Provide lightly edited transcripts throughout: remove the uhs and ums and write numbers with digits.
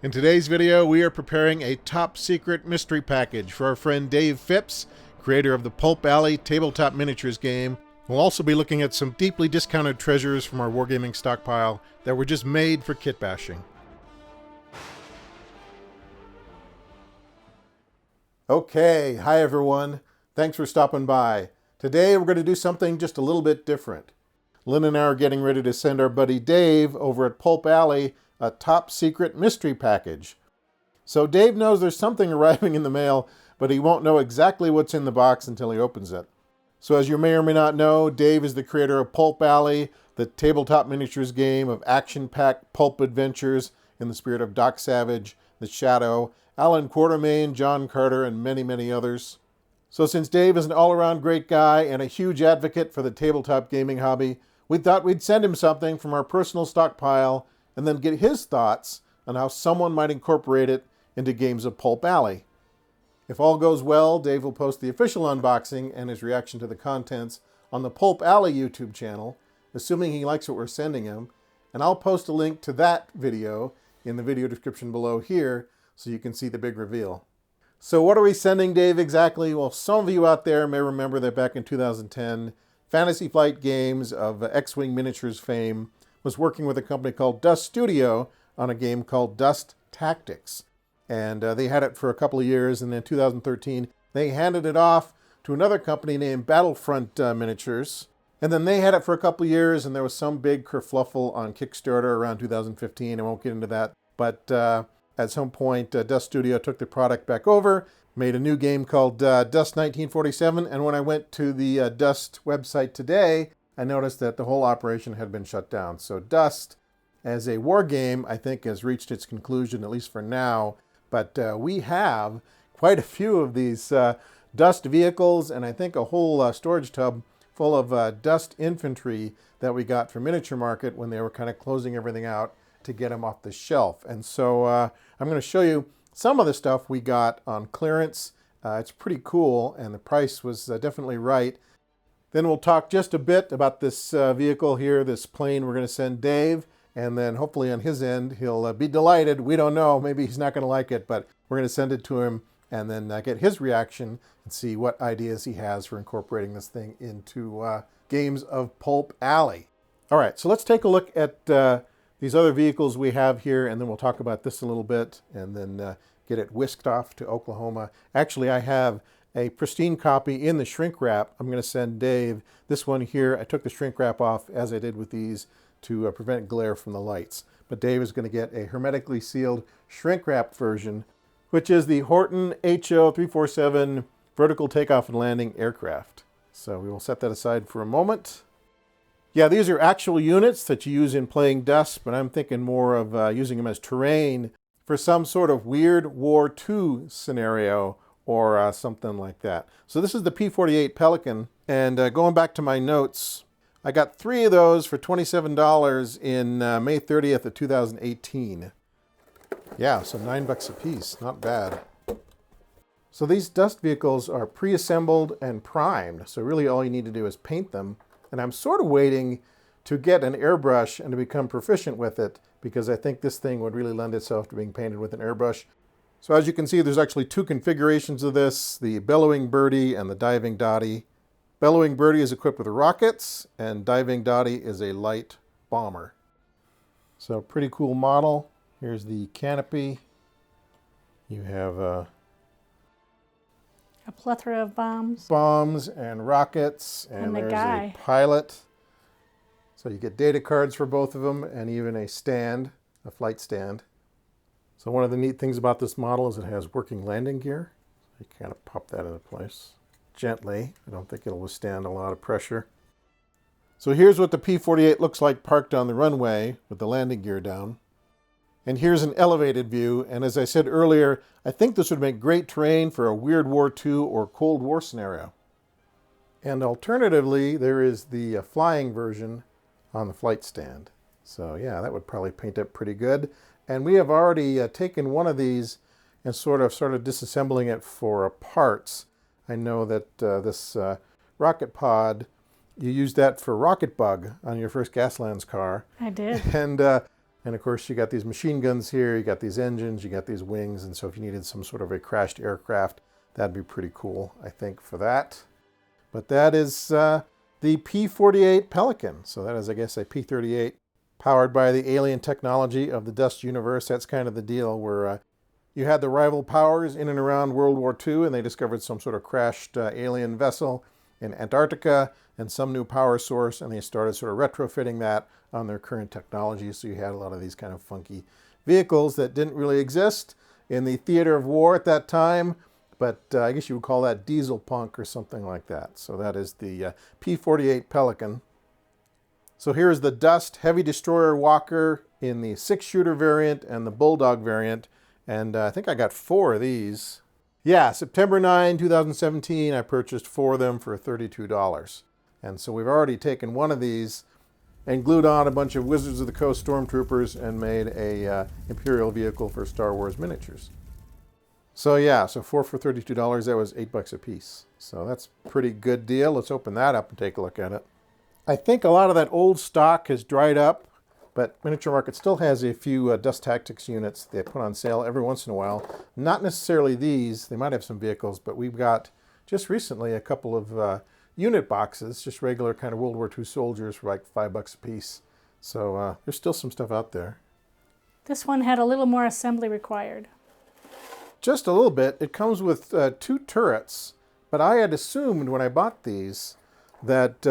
In today's video, we are preparing a top secret mystery package for our friend Dave Phipps, creator of the Pulp tabletop miniatures game. We'll also be looking at some deeply discounted treasures from our wargaming stockpile that were just made for kit bashing. Okay, hi everyone. Thanks for stopping by. Today we're going to do something just a little bit different. Lynn and I are getting ready to send our buddy Dave over at Pulp a top secret mystery package. So Dave knows there's something arriving in the mail, but he won't know exactly what's in the box until he opens it. So as you may or may not know, Dave is the creator of Pulp, the tabletop miniatures game of action-packed pulp adventures in the spirit of Doc Savage, The Shadow, Alan Quatermain, John Carter, and many, many others. So since Dave is an all-around great guy and a huge advocate for the tabletop gaming hobby, we thought we'd send him something from our personal stockpile and then get his thoughts on how someone might incorporate it into games of Pulp. If all goes well, Dave will post the official unboxing and his reaction to the contents on the Pulp YouTube channel, assuming he likes what we're sending him, and I'll post a link to that video in the video description below here so you can see the big reveal. So what are we sending Dave exactly? Well, some of you out there may remember that back in 2010, Fantasy Flight Games of X-Wing Miniatures fame was working with a company called Dust Studio on a game called Dust Tactics. And they had it for a couple of years, and in 2013, they handed it off to another company named Battlefront Miniatures. And then they had it for a couple of years, and there was some big kerfluffle on Kickstarter around 2015. I won't get into that. But at some point, Dust Studio took the product back over, made a new game called Dust 1947. And when I went to the Dust website today, I noticed that the whole operation had been shut down. So Dust, as a war game, I think has reached its conclusion, at least for now. But we have quite a few of these Dust vehicles, and I think a whole storage tub full of Dust infantry that we got from Miniature Market when they were kind of closing everything out to get them off the shelf. And so I'm going to show you some of the stuff we got on clearance. It's pretty cool, and the price was definitely right. Then we'll talk just a bit about this vehicle here, this plane we're going to send Dave, and then hopefully on his end he'll be delighted. We don't know, maybe he's not going to like it, but we're going to send it to him and then get his reaction and see what ideas he has for incorporating this thing into games of Pulp. All right, so let's take a look at these other vehicles we have here, and then we'll talk about this a little bit and then get it whisked off to Oklahoma. Actually, I have a pristine copy in the shrink wrap. I'm going to send Dave this one here. I took the shrink wrap off as I did with these to prevent glare from the lights. But Dave is going to get a hermetically sealed shrink wrap version, which is the Horton HO 347 vertical takeoff and landing aircraft. So we will set that aside for a moment. Yeah, these are actual units that you use in playing Dust, but I'm thinking more of using them as terrain for some sort of weird War II scenario or something like that. So this is the P-48 Pelican, and going back to my notes, I got 3 of those for $27 in May 30th of 2018. Yeah, so $9 a piece, not bad. So these Dust vehicles are pre-assembled and primed, so really all you need to do is paint them, and I'm sort of waiting to get an airbrush and to become proficient with it, because I think this thing would really lend itself to being painted with an airbrush. So as you can see, there's actually 2 configurations of this, the Bellowing Birdie and the Diving Dottie. Bellowing Birdie is equipped with rockets, and Diving Dottie is a light bomber. So pretty cool model. Here's the canopy. You have a plethora of bombs. Bombs and rockets, and there's a pilot. So you get data cards for both of them, and even a stand, a flight stand. So one of the neat things about this model is it has working landing gear. You kind of pop that into place gently. I don't think it'll withstand a lot of pressure. So here's what the P-48 looks like parked on the runway with the landing gear down. And here's an elevated view. And as I said earlier, I think this would make great terrain for a Weird War II or Cold War scenario. And alternatively, there is the flying version on the flight stand. So yeah, that would probably paint up pretty good. And we have already taken one of these and sort of started disassembling it for parts. I know that this rocket pod, you used that for Rocket Bug on your first Gaslands car. I did. And And of course, you got these machine guns here, you got these engines, you got these wings, and so if you needed some sort of a crashed aircraft, that'd be pretty cool, I think, for that. But that is the P-48 Pelican. So that is, I guess, a P-38 powered by the alien technology of the Dust universe. That's kind of the deal where you had the rival powers in and around World War II, and they discovered some sort of crashed alien vessel in Antarctica and some new power source, and they started sort of retrofitting that on their current technology. So you had a lot of these kind of funky vehicles that didn't really exist in the theater of war at that time, but I guess you would call that diesel punk or something like that. So that is the P-48 Pelican. So here's the Dust Heavy Destroyer Walker in the 6-shooter variant and the Bulldog variant, and I think I got 4 of these. Yeah, September 9, 2017, I purchased 4 of them for $32. And so we've already taken one of these and glued on a bunch of Wizards of the Coast stormtroopers and made a Imperial vehicle for Star Wars miniatures. So yeah, so 4 for $32, that was $8 a piece. So that's a pretty good deal. Let's open that up and take a look at it. I think a lot of that old stock has dried up, but Miniature Market still has a few Dust Tactics units they put on sale every once in a while. Not necessarily these, they might have some vehicles, but we've got just recently a couple of unit boxes, just regular kind of World War II soldiers for like $5 a piece. So there's still some stuff out there. This one had a little more assembly required. Just a little bit. It comes with 2 turrets, but I had assumed when I bought these that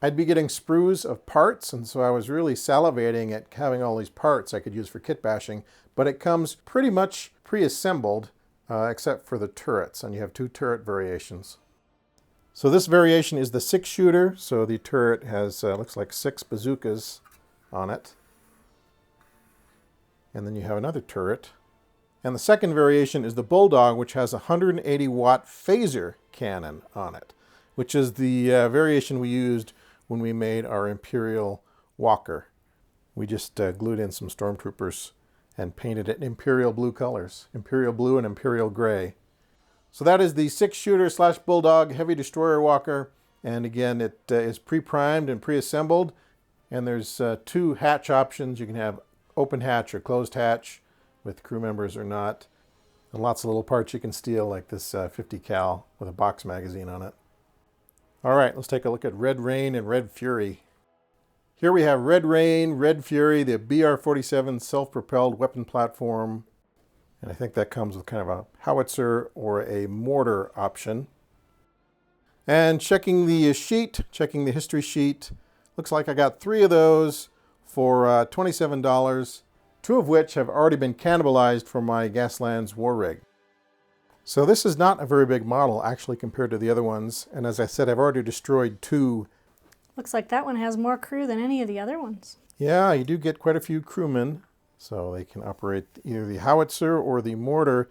I'd be getting sprues of parts, and so I was really salivating at having all these parts I could use for kit bashing, but it comes pretty much pre-assembled, except for the turrets, and you have 2 turret variations. So this variation is the 6-shooter, so the turret has, looks like 6 bazookas on it. And then you have another turret. And the second variation is the Bulldog, which has a 180-watt phaser cannon on it, which is the variation we used when we made our Imperial Walker. We just glued in some stormtroopers and painted it in Imperial blue colors, Imperial blue and Imperial gray. So that is the 6-shooter / Bulldog Heavy Destroyer Walker. And again, it is pre-primed and pre-assembled. And there's 2 hatch options. You can have open hatch or closed hatch with crew members or not. And lots of little parts you can steal, like this 50 cal with a box magazine on it. All right, let's take a look at Red Rain and Red Fury. Here we have Red Rain, Red Fury, the BR-47 self-propelled weapon platform. And I think that comes with kind of a howitzer or a mortar option. And checking the sheet, checking the history sheet, looks like I got 3 of those for $27, 2 of which have already been cannibalized for my Gaslands war rig. So this is not a very big model actually compared to the other ones. And as I said, I've already destroyed 2. Looks like that one has more crew than any of the other ones. Yeah, you do get quite a few crewmen. So they can operate either the howitzer or the mortar.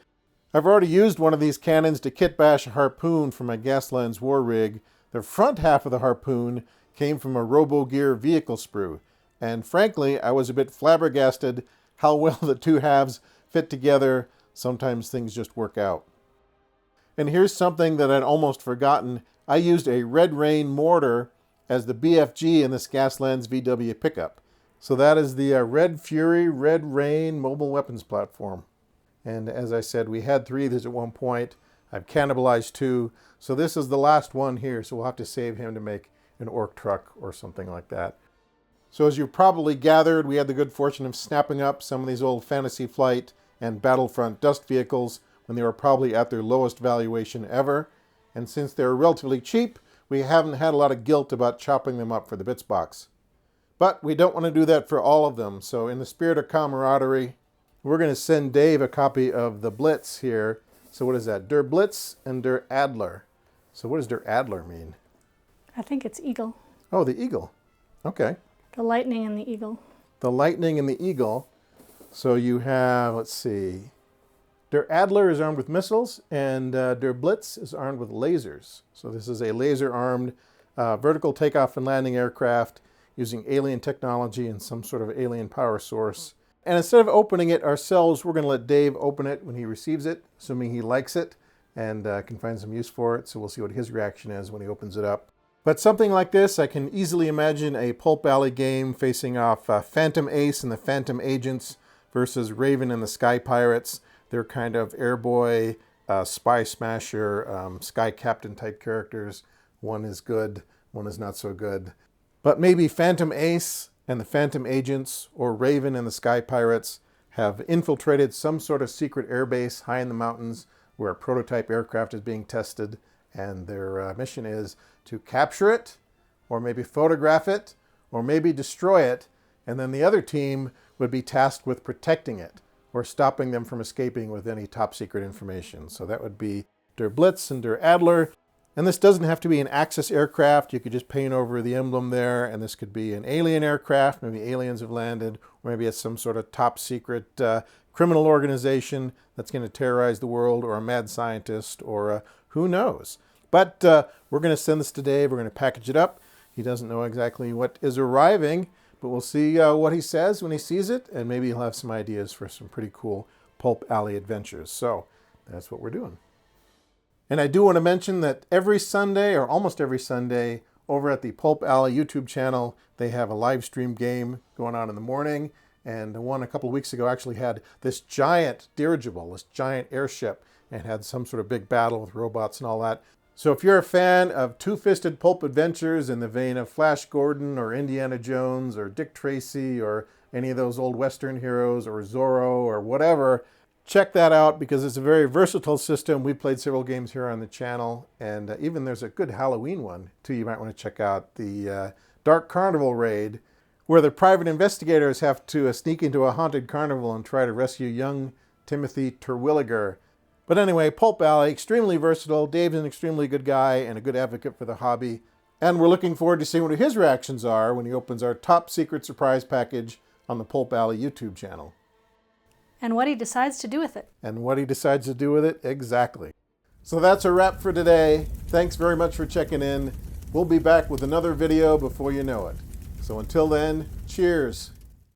I've already used one of these cannons to kit bash a harpoon for my Gaslands war rig. The front half of the harpoon came from a RoboGear vehicle sprue. And frankly, I was a bit flabbergasted how well the 2 halves fit together. Sometimes things just work out. And here's something that I'd almost forgotten. I used a Red Rain mortar as the BFG in this Gaslands VW pickup. So that is the Red Fury, Red Rain mobile weapons platform. And as I said, we had 3 of these at one point. I've cannibalized 2. So this is the last one here. So we'll have to save him to make an orc truck or something like that. So as you probably gathered, we had the good fortune of snapping up some of these old Fantasy Flight and Battlefront Dust vehicles when they were probably at their lowest valuation ever. And since they're relatively cheap, we haven't had a lot of guilt about chopping them up for the bits box. But we don't want to do that for all of them. So in the spirit of camaraderie, we're going to send Dave a copy of the Blitz here. So what is that? Der Blitz and Der Adler. So what does Der Adler mean? I think it's eagle. Oh, the eagle. Okay. The lightning and the eagle. The lightning and the eagle. So you have, let's see, Der Adler is armed with missiles, and Der Blitz is armed with lasers. So this is a laser-armed vertical takeoff and landing aircraft using alien technology and some sort of alien power source. And instead of opening it ourselves, we're going to let Dave open it when he receives it, assuming he likes it and can find some use for it. So we'll see what his reaction is when he opens it up. But something like this, I can easily imagine a Pulp Alley game facing off Phantom Ace and the Phantom Agents versus Raven and the Sky Pirates. They're kind of airboy, spy smasher, sky captain type characters. One is good, one is not so good. But maybe Phantom Ace and the Phantom Agents or Raven and the Sky Pirates have infiltrated some sort of secret airbase high in the mountains where a prototype aircraft is being tested, and their mission is to capture it, or maybe photograph it, or maybe destroy it, and then the other team would be tasked with protecting it or stopping them from escaping with any top secret information. So that would be Der Blitz and Der Adler. And this doesn't have to be an Axis aircraft. You could just paint over the emblem there, and this could be an alien aircraft. Maybe aliens have landed, or maybe it's some sort of top secret criminal organization that's going to terrorize the world, or a mad scientist, or who knows. But we're going to send this to Dave. We're going to package it up. He doesn't know exactly what is arriving, but we'll see what he says when he sees it, and maybe he'll have some ideas for some pretty cool Pulp Alley adventures. So that's what we're doing. And I do want to mention that every Sunday, or almost every Sunday, over at the Pulp Alley YouTube channel, they have a live stream game going on in the morning. And the one a couple of weeks ago actually had this giant dirigible, this giant airship, and had some sort of big battle with robots and all that. So if you're a fan of two-fisted pulp adventures in the vein of Flash Gordon or Indiana Jones or Dick Tracy or any of those old Western heroes or Zorro or whatever, check that out because it's a very versatile system. We played several games here on the channel, and even there's a good Halloween one too you might want to check out, the Dark Carnival Raid, where the private investigators have to sneak into a haunted carnival and try to rescue young Timothy Terwilliger. But anyway, Pulp Alley, extremely versatile. Dave's an extremely good guy and a good advocate for the hobby. And we're looking forward to seeing what his reactions are when he opens our top secret surprise package on the Pulp Alley YouTube channel. And what he decides to do with it. And what he decides to do with it, exactly. So that's a wrap for today. Thanks very much for checking in. We'll be back with another video before you know it. So until then, cheers.